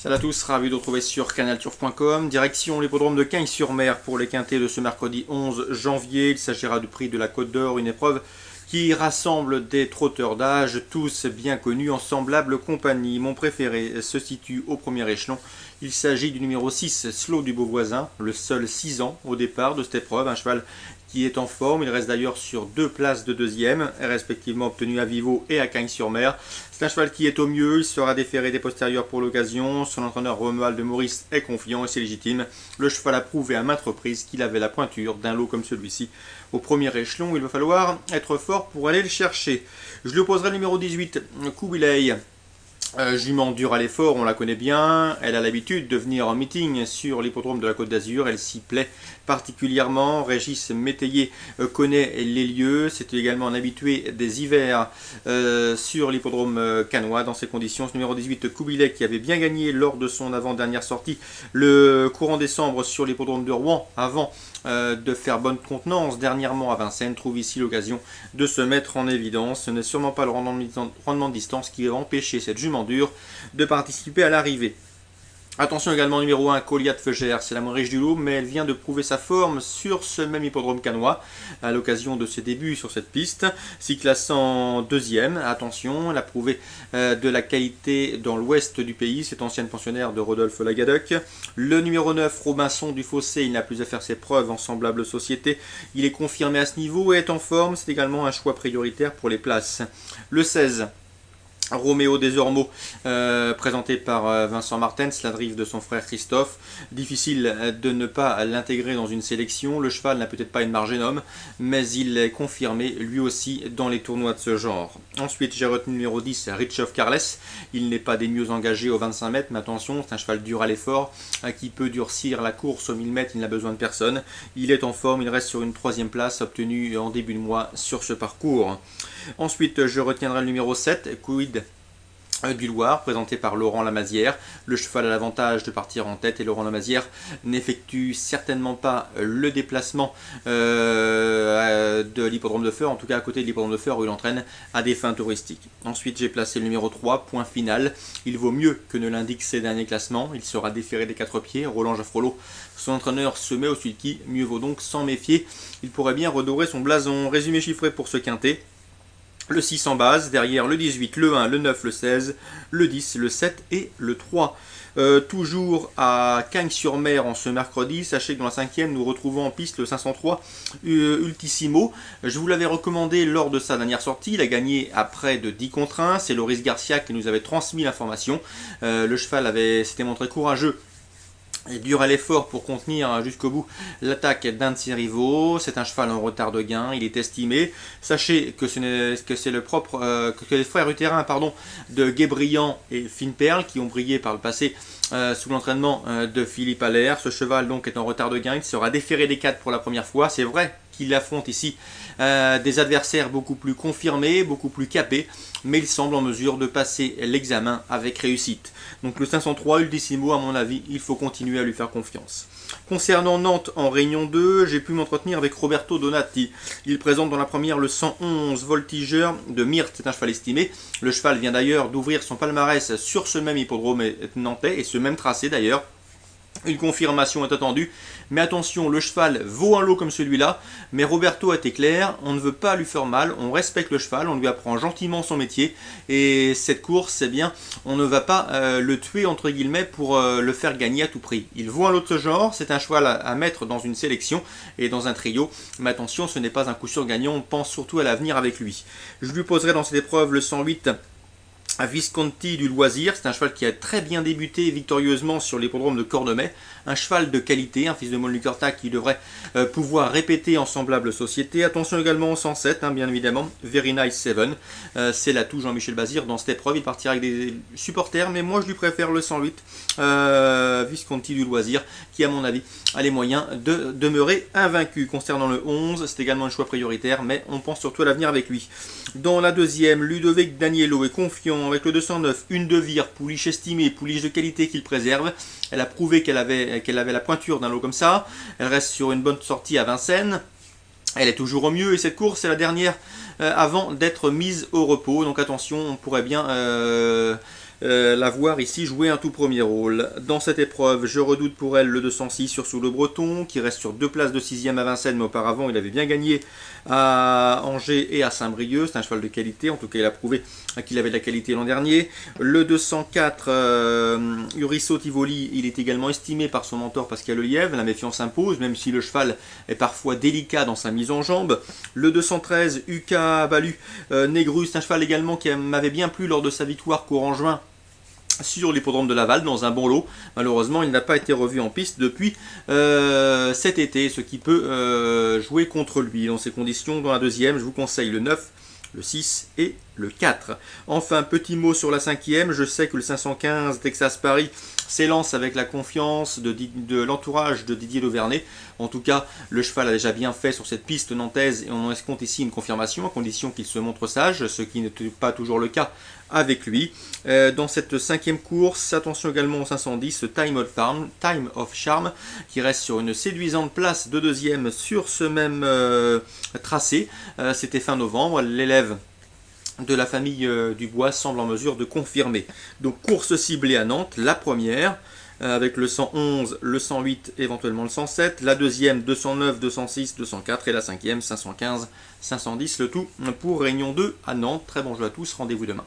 Salut à tous, ravi de vous retrouver sur canalturf.com. Direction l'hippodrome de Cagnes-sur-Mer pour les quintés de ce mercredi 11 janvier. Il s'agira du prix de la Côte d'Or, une épreuve qui rassemble des trotteurs d'âge, tous bien connus en semblable compagnie. Mon préféré se situe au premier échelon. Il s'agit du numéro 6, Slow du Beauvoisin, le seul 6 ans au départ de cette épreuve. Un cheval qui est en forme. Il reste d'ailleurs sur 2 places de deuxième, respectivement obtenues à Vivo et à Cagnes-sur-Mer. C'est un cheval qui est au mieux. Il sera déféré des postérieurs pour l'occasion. Son entraîneur Romuald de Maurice est confiant et c'est légitime. Le cheval a prouvé à maintes reprises qu'il avait la pointure d'un lot comme celui-ci. Au premier échelon, il va falloir être fort pour aller le chercher. Je lui opposerai le numéro 18, Kubilay. Jument dure à l'effort, on la connaît bien. Elle a l'habitude de venir en meeting sur l'hippodrome de la Côte d'Azur. Elle s'y plaît particulièrement. Régis Métayer connaît les lieux. C'est également un habitué des hivers sur l'hippodrome cannois. Dans ces conditions, ce numéro 18, Kubilay, qui avait bien gagné lors de son avant-dernière sortie le courant décembre sur l'hippodrome de Rouen, avant de faire bonne contenance dernièrement à Vincennes, trouve ici l'occasion de se mettre en évidence. Ce n'est sûrement pas le rendement de distance qui va empêcher cette jument dure de participer à l'arrivée. Attention également numéro 1, Colia de Feugère, c'est la moins riche du lot, mais elle vient de prouver sa forme sur ce même hippodrome cannois à l'occasion de ses débuts sur cette piste, s'y classant deuxième. Attention, elle a prouvé de la qualité dans l'ouest du pays, cette ancienne pensionnaire de Rodolphe Lagadoc. Le numéro 9, Robinson du Fossé, il n'a plus à faire ses preuves en semblable société, il est confirmé à ce niveau et est en forme, c'est également un choix prioritaire pour les places. Le 16, Roméo des Ormeaux, présenté par Vincent Martens, la drive de son frère Christophe. Difficile de ne pas l'intégrer dans une sélection. Le cheval n'a peut-être pas une marge énorme, mais il est confirmé lui aussi dans les tournois de ce genre. Ensuite, j'ai retenu le numéro 10, Rich of Carles. Il n'est pas des mieux engagés aux 25 mètres, mais attention, c'est un cheval dur à l'effort, qui peut durcir la course aux 1000 mètres, il n'a besoin de personne. Il est en forme, il reste sur une 3e place, obtenue en début de mois sur ce parcours. Ensuite, je retiendrai le numéro 7, Quid du Loir, présenté par Laurent Lamazière. Le cheval a l'avantage de partir en tête et Laurent Lamazière n'effectue certainement pas le déplacement de l'hippodrome de Feur, en tout cas à côté de l'hippodrome de Feur où il entraîne à des fins touristiques. Ensuite, j'ai placé le numéro 3, Point Final. Il vaut mieux que ne l'indiquent ses derniers classements. Il sera déféré des 4 pieds. Roland Jaffrelot, son entraîneur, se met au sulky. Mieux vaut donc s'en méfier. Il pourrait bien redorer son blason. Résumé chiffré pour ce quintet. Le 6 en base, derrière le 18, le 1, le 9, le 16, le 10, le 7 et le 3. Toujours à Cagnes-sur-Mer en ce mercredi. Sachez que dans la 5e, nous retrouvons en piste le 503 Ultissimo. Je vous l'avais recommandé lors de sa dernière sortie. Il a gagné à près de 10 contre 1. C'est Loris Garcia qui nous avait transmis l'information. Le cheval s'était montré courageux et dur à l'effort pour contenir jusqu'au bout l'attaque d'un de ses rivaux. C'est un cheval en retard de gain, il est estimé. Sachez que c'est le propre que les frères Utérin de Guébriand et Fine Perle qui ont brillé par le passé sous l'entraînement de Philippe Allaire. Ce cheval donc est en retard de gain, il sera déféré des 4 pour la première fois. C'est vrai qu'il affronte ici des adversaires beaucoup plus confirmés, beaucoup plus capés, mais il semble en mesure de passer l'examen avec réussite. Donc le 503 Ultissimo, à mon avis, il faut continuer à lui faire confiance. Concernant Nantes en Réunion 2, j'ai pu m'entretenir avec Roberto Donati. Il présente dans la première le 111 Voltigeur de Myrthe, c'est un cheval estimé. Le cheval vient d'ailleurs d'ouvrir son palmarès sur ce même hippodrome nantais et ce même tracé d'ailleurs. Une confirmation est attendue, mais attention, le cheval vaut un lot comme celui-là, mais Roberto a été clair, on ne veut pas lui faire mal, on respecte le cheval, on lui apprend gentiment son métier, et cette course, c'est bien, on ne va pas le tuer entre guillemets pour le faire gagner à tout prix. Il vaut un lot de ce genre, c'est un cheval à mettre dans une sélection et dans un trio, mais attention, ce n'est pas un coup sûr gagnant, on pense surtout à l'avenir avec lui. Je lui poserai dans cette épreuve le 108 à Visconti du Loisir. C'est un cheval qui a très bien débuté victorieusement sur l'hippodrome de Cordemais. Un cheval de qualité, un fils de Montlucarta qui devrait pouvoir répéter en semblable société. Attention également au 107, bien évidemment, Very Nice 7. C'est l'atout Jean-Michel Bazir dans cette épreuve. Il partira avec des supporters, mais moi je lui préfère le 108, Visconti du Loisir, qui à mon avis a les moyens de demeurer invaincu. Concernant le 11, c'est également un choix prioritaire, mais on pense surtout à l'avenir avec lui. Dans la deuxième, Ludovic Danielo est confiant avec le 209, une de vire, pouliche estimée, pouliche de qualité qu'il préserve. Elle a prouvé qu'elle avait la pointure d'un lot comme ça. Elle reste sur une bonne sortie à Vincennes. Elle est toujours au mieux et cette course est la dernière avant d'être mise au repos. Donc attention, on pourrait bien la voir ici jouer un tout premier rôle. Dans cette épreuve, je redoute pour elle le 206 sur Sous le Breton, qui reste sur 2 places de 6e à Vincennes, mais auparavant il avait bien gagné à Angers et à Saint-Brieuc. C'est un cheval de qualité, en tout cas il a prouvé qu'il avait de la qualité l'an dernier. Le 204, Urisso Tivoli, il est également estimé par son mentor Pascal Lièvre. La méfiance impose, même si le cheval est parfois délicat dans sa mise en jambe. Le 213, Uka Balu Négrus, c'est un cheval également qui m'avait bien plu lors de sa victoire courant juin sur l'hippodrome de Laval dans un bon lot. Malheureusement, il n'a pas été revu en piste depuis cet été, ce qui peut jouer contre lui. Dans ces conditions, dans la deuxième, je vous conseille le 9, le 6 et le 4. Enfin, petit mot sur la 5e, je sais que le 515 Texas Paris s'élance avec la confiance de l'entourage de Didier Dauvernet. En tout cas, le cheval a déjà bien fait sur cette piste nantaise et on escompte ici une confirmation à condition qu'il se montre sage, ce qui n'est pas toujours le cas avec lui. Dans cette 5e course, attention également au 510, Time of Charm, qui reste sur une séduisante place de 2e sur ce même tracé. C'était fin novembre, l'élève de la famille Dubois semble en mesure de confirmer. Donc course ciblée à Nantes, la première, avec le 111, le 108, éventuellement le 107, la deuxième 209, 206, 204 et la 5e 515, 510, le tout pour Réunion 2 à Nantes. Très bon jeu à tous, rendez-vous demain.